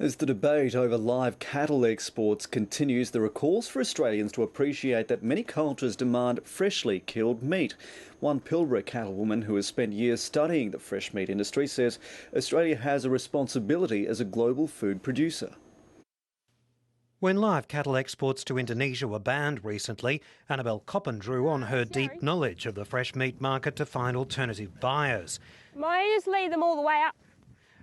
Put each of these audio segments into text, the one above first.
As the debate over live cattle exports continues, there are calls for Australians to appreciate that many cultures demand freshly killed meat. One Pilbara cattlewoman who has spent years studying the fresh meat industry says Australia has a responsibility as a global food producer. When live cattle exports to Indonesia were banned recently, Annabelle Coppin drew on her deep knowledge of the fresh meat market to find alternative buyers. I just lead them all the way up.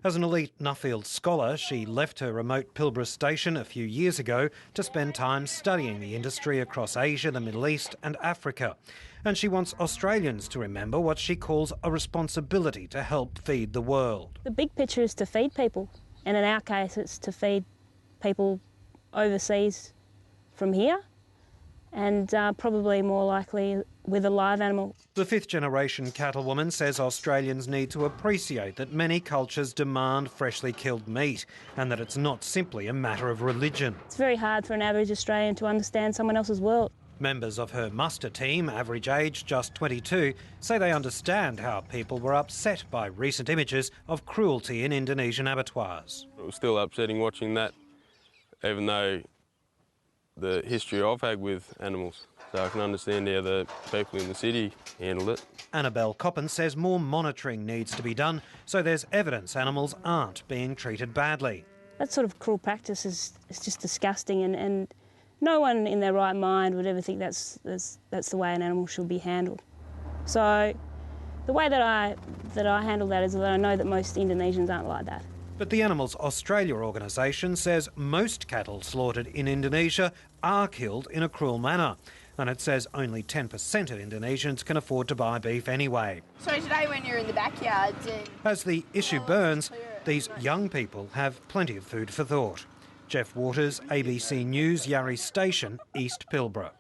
As an elite Nuffield scholar, she left her remote Pilbara station a few years ago to spend time studying the industry across Asia, the Middle East and Africa. And she wants Australians to remember what she calls a responsibility to help feed the world. The big picture is to feed people, and in our case it's to feed people overseas from here, and probably more likely with a live animal. The fifth-generation cattlewoman says Australians need to appreciate that many cultures demand freshly killed meat and that it's not simply a matter of religion. It's very hard for an average Australian to understand someone else's world. Members of her muster team, average age just 22, say they understand how people were upset by recent images of cruelty in Indonesian abattoirs. It was still upsetting watching that, even though the history I've had with animals. So I can understand how the people in the city handled it. Annabelle Coppin says more monitoring needs to be done so there's evidence animals aren't being treated badly. That sort of cruel practice is just disgusting, and no one in their right mind would ever think that's the way an animal should be handled. So the way that I handle that is that I know that most Indonesians aren't like that. But the Animals Australia organisation says most cattle slaughtered in Indonesia are killed in a cruel manner. And it says only 10% of Indonesians can afford to buy beef anyway. So today when you're in the backyards and... As the issue burns, these young people have plenty of food for thought. Jeff Waters, ABC News, Yarrie Station, East Pilbara.